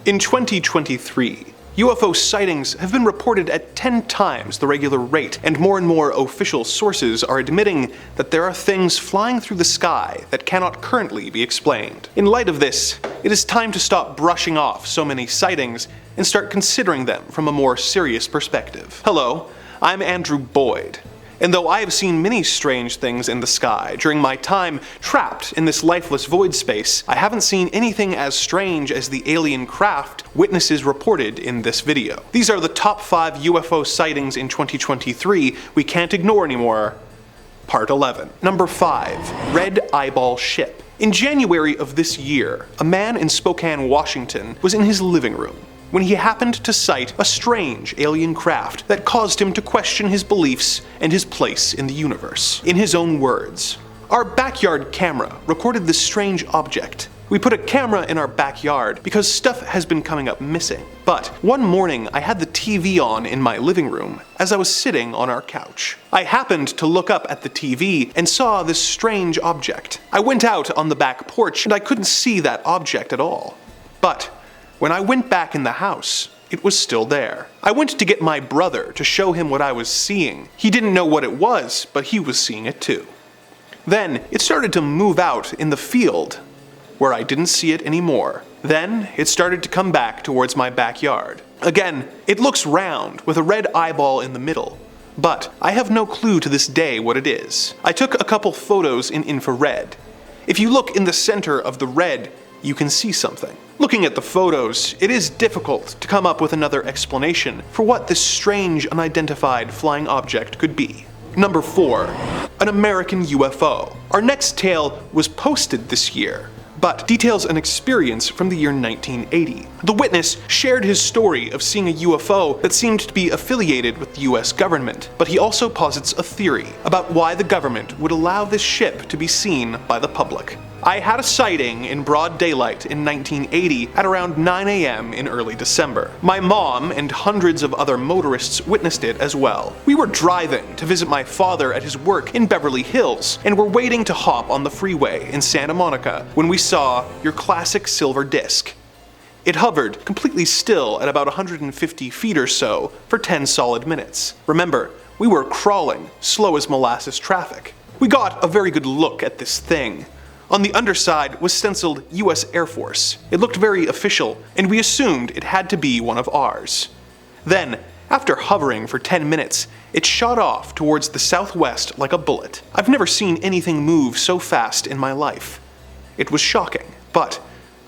In 2023, UFO sightings have been reported at 10 times the regular rate, and more official sources are admitting that there are things flying through the sky that cannot currently be explained. In light of this, it is time to stop brushing off so many sightings and start considering them from a more serious perspective. Hello, I'm Andrew Boyd. And though I have seen many strange things in the sky during my time trapped in this lifeless void space, I haven't seen anything as strange as the alien craft witnesses reported in this video. These are the top 5 UFO sightings in 2023 we can't ignore anymore. Part 11. Number 5. Red Eyeball Ship. In January of this year, a man in Spokane, Washington was in his living room when he happened to sight a strange alien craft that caused him to question his beliefs and his place in the universe. In his own words, "Our backyard camera recorded this strange object. We put a camera in our backyard because stuff has been coming up missing. But one morning I had the TV on in my living room as I was sitting on our couch. I happened to look up at the TV and saw this strange object. I went out on the back porch and I couldn't see that object at all. But when I went back in the house, it was still there. I went to get my brother to show him what I was seeing. He didn't know what it was, but he was seeing it too. Then it started to move out in the field, where I didn't see it anymore. Then it started to come back towards my backyard. Again, it looks round with a red eyeball in the middle, but I have no clue to this day what it is. I took a couple photos in infrared. If you look in the center of the red, you can see something. Looking at the photos, it is difficult to come up with another explanation for what this strange unidentified flying object could be. Number 4. An American UFO. Our next tale was posted this year, but details an experience from the year 1980. The witness shared his story of seeing a UFO that seemed to be affiliated with the US government, but he also posits a theory about why the government would allow this ship to be seen by the public. "I had a sighting in broad daylight in 1980 at around 9 a.m. in early December. My mom and hundreds of other motorists witnessed it as well. We were driving to visit my father at his work in Beverly Hills and were waiting to hop on the freeway in Santa Monica when we saw your classic silver disc. It hovered completely still at about 150 feet or so for 10 solid minutes. Remember, we were crawling, slow as molasses traffic. We got a very good look at this thing. On the underside was stenciled US Air Force. It looked very official, and we assumed it had to be one of ours. Then, after hovering for 10 minutes, it shot off towards the southwest like a bullet. I've never seen anything move so fast in my life. It was shocking, but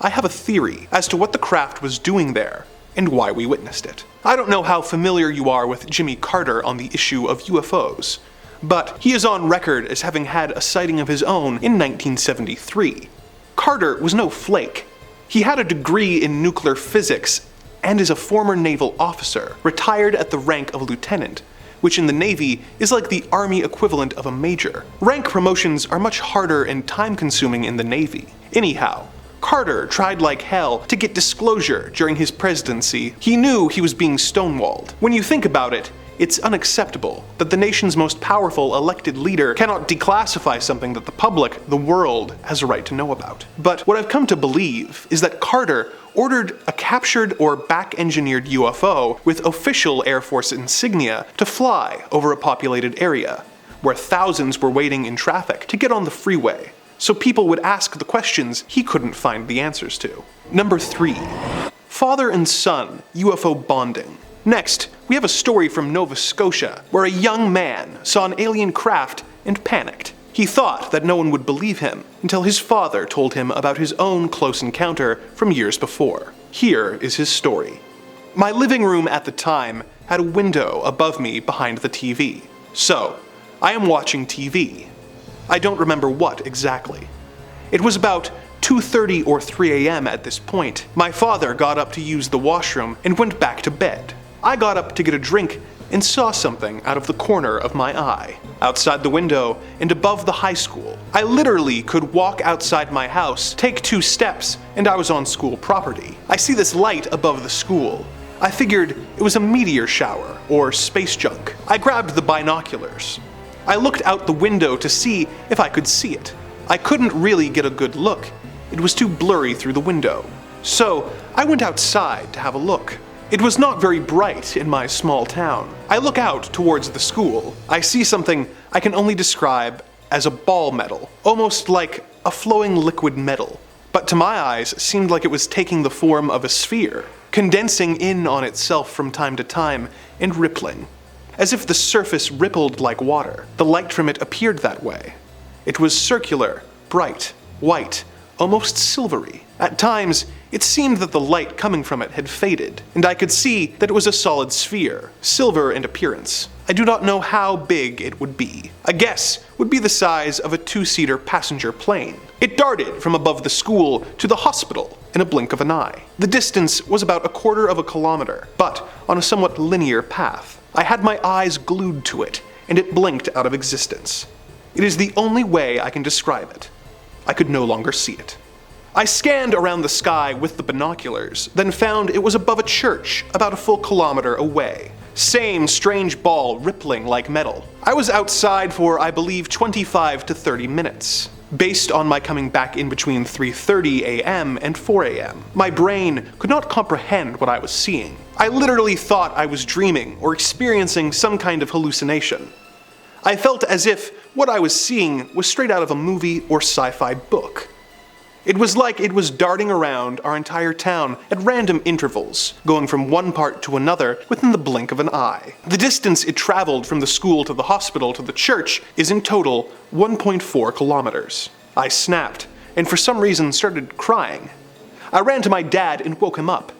I have a theory as to what the craft was doing there and why we witnessed it. I don't know how familiar you are with Jimmy Carter on the issue of UFOs, but he is on record as having had a sighting of his own in 1973. Carter was no flake. He had a degree in nuclear physics and is a former naval officer, retired at the rank of lieutenant, which in the Navy is like the Army equivalent of a major. Rank promotions are much harder and time-consuming in the Navy. Anyhow, Carter tried like hell to get disclosure during his presidency. He knew he was being stonewalled. When you think about it, it's unacceptable that the nation's most powerful elected leader cannot declassify something that the public, the world, has a right to know about. But what I've come to believe is that Carter ordered a captured or back-engineered UFO with official Air Force insignia to fly over a populated area, where thousands were waiting in traffic to get on the freeway, so people would ask the questions he couldn't find the answers to. Number 3. Father and son UFO bonding. Next, we have a story from Nova Scotia, where a young man saw an alien craft and panicked. He thought that no one would believe him until his father told him about his own close encounter from years before. Here is his story. My living room at the time had a window above me behind the TV. So, I am watching TV. I don't remember what exactly. It was about 2:30 or 3 a.m. at this point. My father got up to use the washroom and went back to bed. I got up to get a drink and saw something out of the corner of my eye, outside the window and above the high school. I literally could walk outside my house, take 2 steps, and I was on school property. I see this light above the school. I figured it was a meteor shower or space junk. I grabbed the binoculars. I looked out the window to see if I could see it. I couldn't really get a good look. It was too blurry through the window. So I went outside to have a look. It was not very bright in my small town. I look out towards the school. I see something I can only describe as a ball metal, almost like a flowing liquid metal. But to my eyes, it seemed like it was taking the form of a sphere, condensing in on itself from time to time and rippling. As if the surface rippled like water, the light from it appeared that way. It was circular, bright, white, almost silvery. At times, it seemed that the light coming from it had faded, and I could see that it was a solid sphere, silver in appearance. I do not know how big it would be. A guess would be the size of a two-seater passenger plane. It darted from above the school to the hospital in a blink of an eye. The distance was about 1/4 of a kilometer, but on a somewhat linear path. I had my eyes glued to it, and it blinked out of existence. It is the only way I can describe it. I could no longer see it. I scanned around the sky with the binoculars, then found it was above a church about a full kilometer away. Same strange ball rippling like metal. I was outside for, I believe, 25 to 30 minutes. Based on my coming back in between 3:30 a.m. and 4 a.m., my brain could not comprehend what I was seeing. I literally thought I was dreaming or experiencing some kind of hallucination. I felt as if what I was seeing was straight out of a movie or sci-fi book. It was like it was darting around our entire town at random intervals, going from one part to another within the blink of an eye. The distance it traveled from the school to the hospital to the church is in total 1.4 kilometers. I snapped, and for some reason started crying. I ran to my dad and woke him up.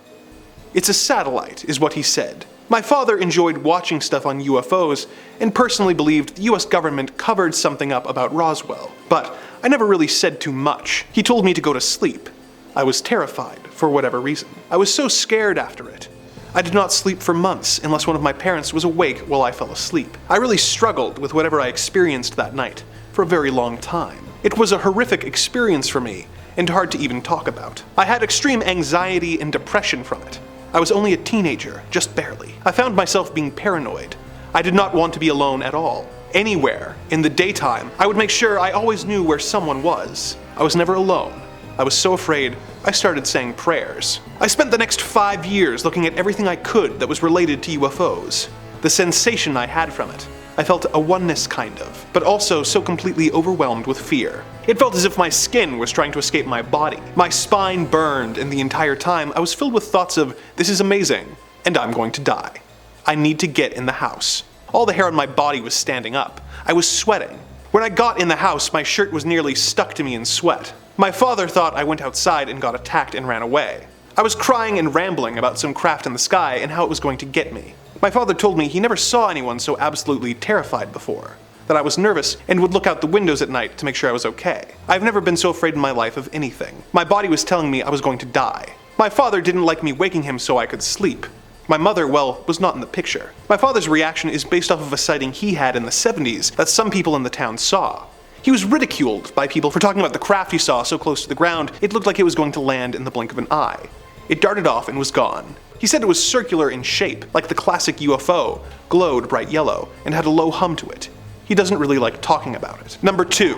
"It's a satellite," is what he said. My father enjoyed watching stuff on UFOs and personally believed the US government covered something up about Roswell, but I never really said too much. He told me to go to sleep. I was terrified, for whatever reason. I was so scared after it. I did not sleep for months unless one of my parents was awake while I fell asleep. I really struggled with whatever I experienced that night for a very long time. It was a horrific experience for me and hard to even talk about. I had extreme anxiety and depression from it. I was only a teenager, just barely. I found myself being paranoid. I did not want to be alone at all. Anywhere, in the daytime, I would make sure I always knew where someone was. I was never alone. I was so afraid, I started saying prayers. I spent the next 5 years looking at everything I could that was related to UFOs. The sensation I had from it. I felt a oneness kind of, but also so completely overwhelmed with fear. It felt as if my skin was trying to escape my body. My spine burned, and the entire time I was filled with thoughts of, this is amazing, and I'm going to die. I need to get in the house. All the hair on my body was standing up. I was sweating. When I got in the house, my shirt was nearly stuck to me in sweat. My father thought I went outside and got attacked and ran away. I was crying and rambling about some craft in the sky and how it was going to get me. My father told me he never saw anyone so absolutely terrified before, that I was nervous and would look out the windows at night to make sure I was okay. I've never been so afraid in my life of anything. My body was telling me I was going to die. My father didn't like me waking him so I could sleep. My mother, well, was not in the picture. My father's reaction is based off of a sighting he had in the 70s that some people in the town saw. He was ridiculed by people for talking about the craft he saw so close to the ground it looked like it was going to land in the blink of an eye. It darted off and was gone. He said it was circular in shape, like the classic UFO, glowed bright yellow, and had a low hum to it. He doesn't really like talking about it. Number 2.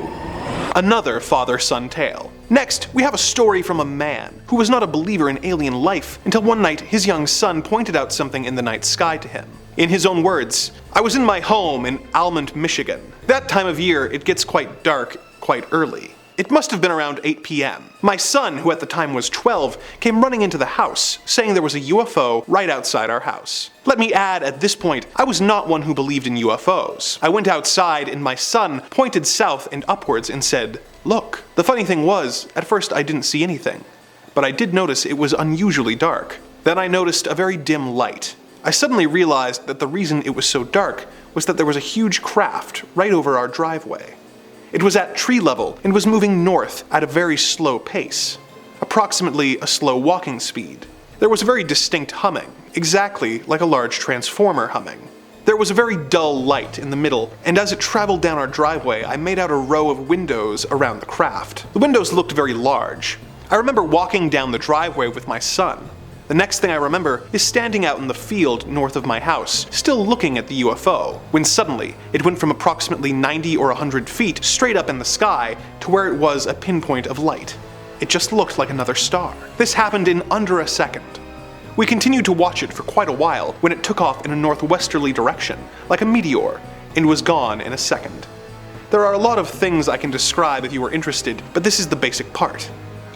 Another father-son tale. Next, we have a story from a man who was not a believer in alien life until one night his young son pointed out something in the night sky to him. In his own words, "I was in my home in Almond, Michigan. That time of year it gets quite dark quite early. It must have been around 8 p.m. My son, who at the time was 12, came running into the house, saying there was a UFO right outside our house." Let me add, at this point, I was not one who believed in UFOs. I went outside and my son pointed south and upwards and said, "Look." The funny thing was, at first I didn't see anything, but I did notice it was unusually dark. Then I noticed a very dim light. I suddenly realized that the reason it was so dark was that there was a huge craft right over our driveway. It was at tree level and was moving north at a very slow pace, approximately a slow walking speed. There was a very distinct humming, exactly like a large transformer humming. There was a very dull light in the middle, and as it traveled down our driveway, I made out a row of windows around the craft. The windows looked very large. I remember walking down the driveway with my son. The next thing I remember is standing out in the field north of my house, still looking at the UFO, when suddenly it went from approximately 90 or 100 feet straight up in the sky to where it was a pinpoint of light. It just looked like another star. This happened in under a second. We continued to watch it for quite a while when it took off in a northwesterly direction, like a meteor, and was gone in a second. There are a lot of things I can describe if you are interested, but this is the basic part.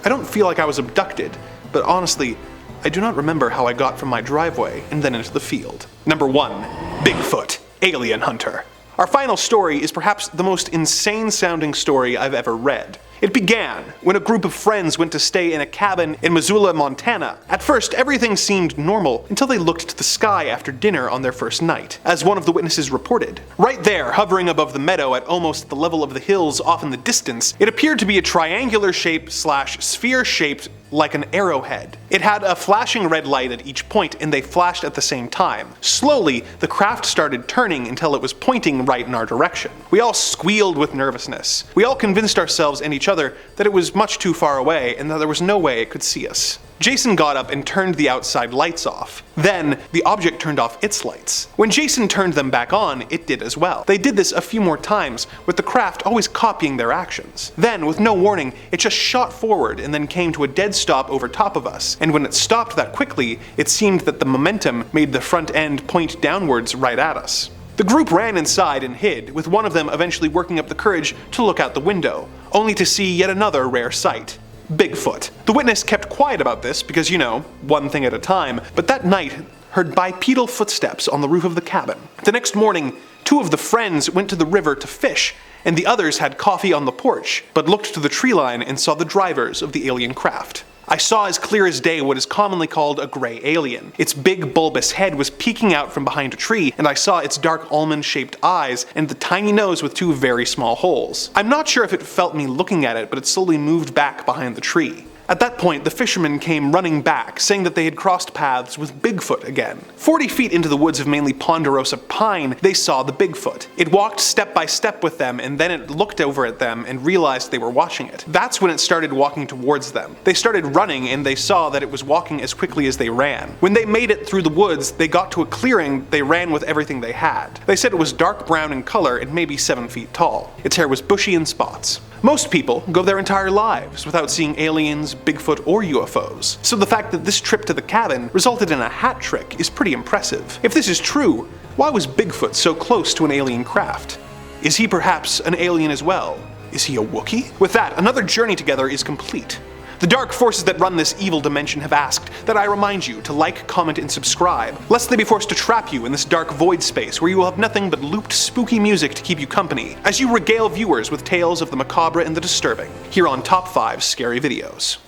I don't feel like I was abducted, but honestly, I do not remember how I got from my driveway and then into the field. Number 1. Bigfoot, Alien Hunter. Our final story is perhaps the most insane sounding story I've ever read. It began when a group of friends went to stay in a cabin in Missoula, Montana. At first, everything seemed normal until they looked to the sky after dinner on their first night, as one of the witnesses reported. Right there, hovering above the meadow at almost the level of the hills off in the distance, it appeared to be a triangular shape / sphere shaped like an arrowhead. It had a flashing red light at each point, and they flashed at the same time. Slowly, the craft started turning until it was pointing right in our direction. We all squealed with nervousness. We all convinced ourselves and each other that it was much too far away and that there was no way it could see us. Jason got up and turned the outside lights off. Then, the object turned off its lights. When Jason turned them back on, it did as well. They did this a few more times, with the craft always copying their actions. Then, with no warning, it just shot forward and then came to a dead stop over top of us, and when it stopped that quickly, it seemed that the momentum made the front end point downwards right at us. The group ran inside and hid, with one of them eventually working up the courage to look out the window, only to see yet another rare sight. Bigfoot. The witness kept quiet about this because, you know, one thing at a time, but that night heard bipedal footsteps on the roof of the cabin. The next morning, 2 of the friends went to the river to fish, and the others had coffee on the porch, but looked to the tree line and saw the drivers of the alien craft. I saw as clear as day what is commonly called a gray alien. Its big bulbous head was peeking out from behind a tree, and I saw its dark almond-shaped eyes and the tiny nose with 2 very small holes. I'm not sure if it felt me looking at it, but it slowly moved back behind the tree. At that point, the fishermen came running back, saying that they had crossed paths with Bigfoot again. 40 feet into the woods of mainly ponderosa pine, they saw the Bigfoot. It walked step by step with them, and then it looked over at them and realized they were watching it. That's when it started walking towards them. They started running, and they saw that it was walking as quickly as they ran. When they made it through the woods, they got to a clearing. They ran with everything they had. They said it was dark brown in color and maybe 7 feet tall. Its hair was bushy in spots. Most people go their entire lives without seeing aliens, Bigfoot, or UFOs, so the fact that this trip to the cabin resulted in a hat trick is pretty impressive. If this is true, why was Bigfoot so close to an alien craft? Is he perhaps an alien as well? Is he a Wookiee? With that, another journey together is complete. The dark forces that run this evil dimension have asked that I remind you to like, comment, and subscribe, lest they be forced to trap you in this dark void space where you will have nothing but looped spooky music to keep you company, as you regale viewers with tales of the macabre and the disturbing, here on Top 5 Scary Videos.